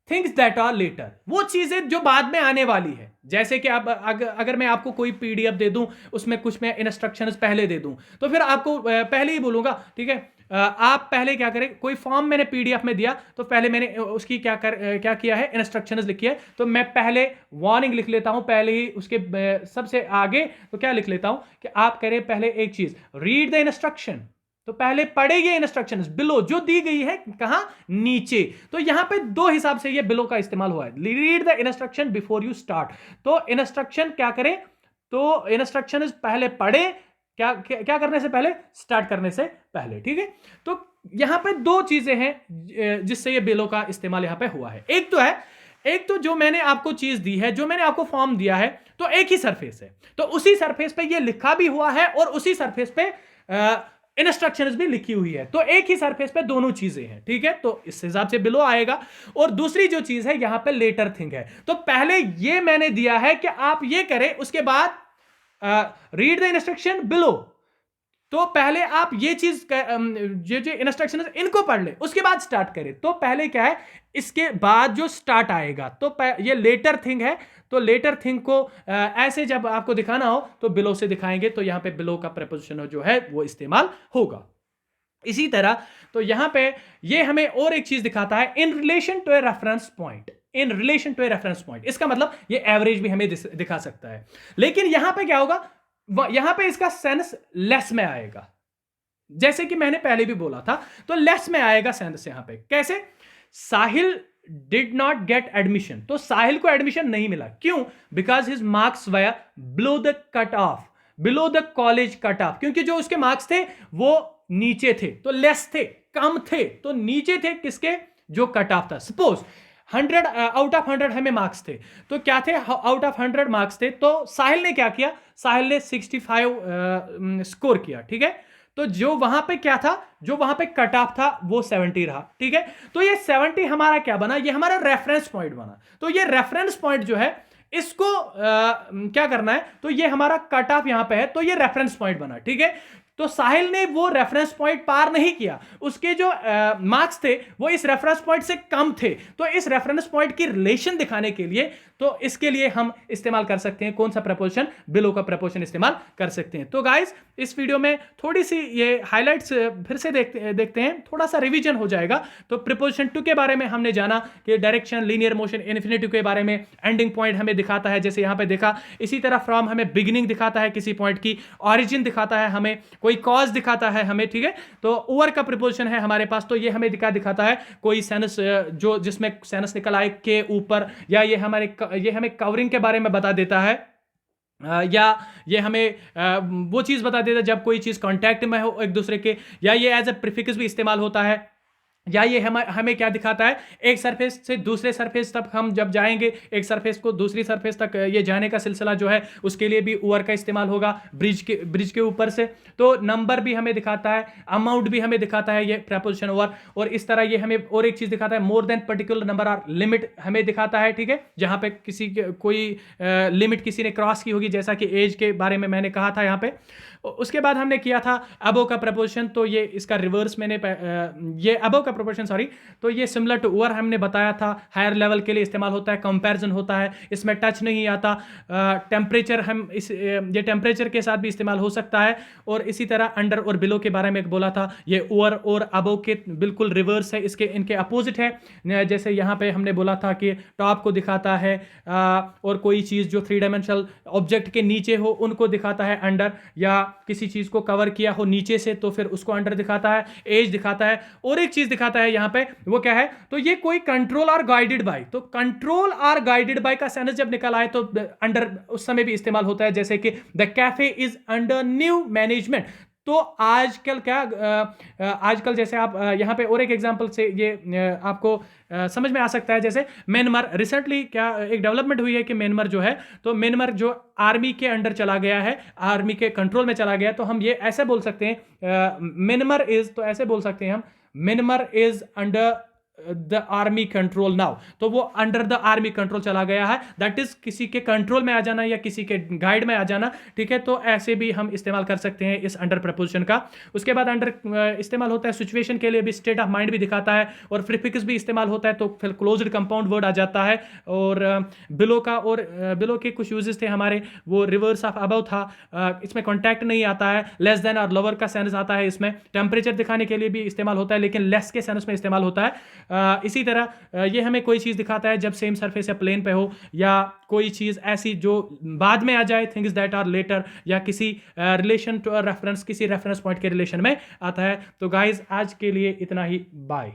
थिंग्स दैट आर लेटर, वो चीजें जो बाद में आने वाली है, जैसे कि आप अगर मैं आपको कोई पीडीएफ दे दूं, उसमें कुछ मैं इंस्ट्रक्शंस पहले दे दूं, तो फिर आपको पहले ही बोलूंगा, ठीक है, आप पहले क्या करें, कोई फॉर्म मैंने पीडीएफ में दिया, तो पहले मैंने उसकी क्या किया है, इंस्ट्रक्शंस लिखी है, तो मैं पहले वार्निंग लिख लेता हूं, पहले ही उसके सबसे आगे तो क्या लिख लेता हूं कि आप करें पहले एक चीज, रीड द इंस्ट्रक्शन, तो पहले पढ़ेंगे इंस्ट्रक्शंस बिलो जो दी गई है, कहां, नीचे, तो यहां पे दो हिसाब से ये बिलो का इस्तेमाल हुआ है, read the instruction before you start, तो इंस्ट्रक्शन क्या करें, तो इंस्ट्रक्शन पहले पढ़े, क्या करने से पहले, स्टार्ट करने से पहले, ठीक है। तो यहां पे दो चीजें हैं जिससे ये बिलो का इस्तेमाल यहां पे हुआ है, एक तो जो मैंने आपको चीज दी है, जो मैंने आपको फॉर्म दिया है, तो एक ही सरफेस है, तो उसी सरफेस पे ये लिखा भी हुआ है, और उसी सरफेस पे इंस्ट्रक्शंस भी लिखी हुई है, तो एक ही सरफेस पे दोनों चीजें हैं, ठीक है, तो इस हिसाब से बिलो आएगा। और दूसरी जो चीज है यहां पे लेटर थिंग है, तो पहले ये मैंने दिया है कि आप ये करें, उसके बाद रीड द इंस्ट्रक्शन बिलो, तो पहले आप ये चीज जो इंस्ट्रक्शन इनको पढ़ ले, उसके बाद स्टार्ट करें, तो पहले क्या है, इसके बाद जो स्टार्ट आएगा, तो ये लेटर थिंग है, तो लेटर थिंग को ऐसे जब आपको दिखाना हो तो बिलो से दिखाएंगे, तो यहां पे बिलो का प्रीपोजिशन जो है वो इस्तेमाल होगा। इसी तरह तो यहां पे ये हमें और एक चीज दिखाता है, in relation to a reference point, in relation to a reference point, इसका मतलब ये एवरेज भी हमें दिखा सकता है, लेकिन यहां पे क्या होगा, यहां पे इसका सेंस लेस में आएगा, जैसे कि मैंने पहले भी बोला था, तो लेस में आएगा सेंस यहां पे, कैसे, साहिल डिड नॉट गेट एडमिशन, तो साहिल को एडमिशन नहीं मिला, क्यों, because his marks were below the cut off, below the college cut off, क्योंकि जो उसके मार्क्स थे वो नीचे थे, तो लेस थे, कम थे, तो नीचे थे किसके, जो कट ऑफ था। सपोज 100 आउट ऑफ 100 हमें मार्क्स थे, तो क्या थे, आउट ऑफ 100 मार्क्स थे, तो साहिल ने क्या किया, साहिल ने 65 स्कोर किया, ठीक है, तो जो वहां पे क्या था, जो वहां पे कट ऑफ था वो 70 रहा, ठीक है, तो ये 70 हमारा क्या बना, ये हमारा रेफरेंस पॉइंट बना, तो ये रेफरेंस पॉइंट जो है इसको क्या करना है, तो ये हमारा कट ऑफ यहां पे है, तो ये रेफरेंस पॉइंट बना, ठीक है, तो साहिल ने वो रेफरेंस पॉइंट पार नहीं किया, उसके जो मार्क्स थे वो इस रेफरेंस पॉइंट से कम थे, तो इस रेफरेंस पॉइंट की रिलेशन दिखाने के लिए, तो इसके लिए हम इस्तेमाल कर सकते हैं कौन सा प्रपोजिशन, बिलो का प्रपोजिशन इस्तेमाल कर सकते हैं। तो गाइस इस वीडियो में थोड़ी सी ये हाइलाइट्स फिर से देखते हैं, थोड़ा सा रिवीजन हो जाएगा। तो प्रीपोजिशन टू के बारे में हमने जाना कि डायरेक्शन, लीनियर मोशन, इन्फिनिटिव के बारे में, एंडिंग पॉइंट हमें दिखाता है जैसे यहां पे देखा, इसी तरह फ्रॉम हमें बिगिनिंग दिखाता है किसी पॉइंट की, ऑरिजिन दिखाता है हमें, कोई कॉज दिखाता है हमें, ठीक है, तो ओवर का प्रीपोजिशन है हमारे पास, तो ये हमें दिखाता है कोई सेंस जो जिसमें सेंस निकल आए के ऊपर, या ये हमें कवरिंग के बारे में बता देता है, या ये हमें वो चीज बता देता है जब कोई चीज कांटेक्ट में हो एक दूसरे के, या ये एज ए प्रीफिक्स भी इस्तेमाल होता है, या ये हमें क्या दिखाता है, एक सरफेस से दूसरे सरफेस तक हम जब जाएंगे, एक सरफेस को दूसरी सरफेस तक ये जाने का सिलसिला जो है उसके लिए भी ओवर का इस्तेमाल होगा, ब्रिज के ऊपर से, तो नंबर भी हमें दिखाता है, अमाउंट भी हमें दिखाता है ये प्रपोजिशन ओवर, और इस तरह ये हमें और एक चीज दिखाता है, मोर देन पर्टिकुलर नंबर और लिमिट हमें दिखाता है, ठीक है, जहां पे कोई लिमिट किसी ने क्रॉस की होगी, जैसा कि एज के बारे में मैंने कहा था यहाँ पे। उसके बाद हमने किया था अबो का प्रपोजिशन, तो ये इसका रिवर्स मैंने ये अबो का प्रोपोर्शन सॉरी, तो ये सिमिलर टू ओवर हमने बताया था, हायर लेवल के लिए इस्तेमाल होता है, कंपैरिजन होता है, इसमें टच नहीं आता। टेम्परेचर हम ये टेम्परेचर के साथ भी इस्तेमाल हो सकता है। और इसी तरह अंडर और बिलो के बारे में एक बोला था, ये ओवर और अबव के बिल्कुल रिवर्स है, इसके इनके अपोजिट है। जैसे यहाँ पे हमने बोला था कि टॉप को दिखाता है और कोई चीज़ जो 3 डायमेंशनल ऑब्जेक्ट के नीचे हो उनको दिखाता है अंडर, या किसी चीज़ को कवर किया हो नीचे से तो फिर उसको अंडर दिखाता है, एज दिखाता है। और एक चीज़ दिखाता है यहाँ पे, वो क्या है, तो ये कोई कंट्रोल आर गाइडेड बाय, तो कंट्रोल आर गाइडेड बाय का सेंस जब निकल आए तो अंडर उस समय भी इस्तेमाल होता है, जैसे कि the cafe is under new management. तो आजकल क्या आजकल जैसे आप यहाँ पे और एक एग्जांपल से ये आपको समझ में आ सकता है, जैसे म्यांमार रिसेंटली क्या एक डेवलपमेंट हुई है कि म्यांमार जो है, तो म्यांमार जो आर्मी के अंडर चला गया है, आर्मी के कंट्रोल में चला गया, तो हम ये ऐसे बोल सकते हैं म्यांमार इज, तो ऐसे बोल सकते हैं हम, Myanmar is under the army control now, तो वो अंडर द आर्मी कंट्रोल चला गया है, दैट इज किसी के कंट्रोल में आ जाना या किसी के गाइड में आ जाना, ठीक है। तो ऐसे भी हम इस्तेमाल कर सकते हैं इस अंडर प्रपोजिशन का। उसके बाद अंडर इस्तेमाल होता है सिचुएशन के लिए भी, स्टेट ऑफ माइंड भी दिखाता है, और प्रीफिक्स भी इस्तेमाल होता है, तो फिर क्लोज्ड कंपाउंड वर्ड आ जाता है। और बिलो का, और बिलो के कुछ यूजेस थे हमारे, वो रिवर्स ऑफ अबव था, इसमें कॉन्टैक्ट नहीं आता है, लेस देन और लोअर का सेंस आता है इसमें, टेम्परेचर दिखाने के लिए भी इस्तेमाल होता है लेकिन लेस के सेंस में इस्तेमाल होता है। इसी तरह ये हमें कोई चीज़ दिखाता है जब सेम सरफेस या प्लेन पे हो, या कोई चीज़ ऐसी जो बाद में आ जाए, थिंग्स दैट आर लेटर, या किसी रिलेशन टू रेफरेंस, किसी रेफरेंस पॉइंट के रिलेशन में आता है। तो गाइज आज के लिए इतना ही, बाय।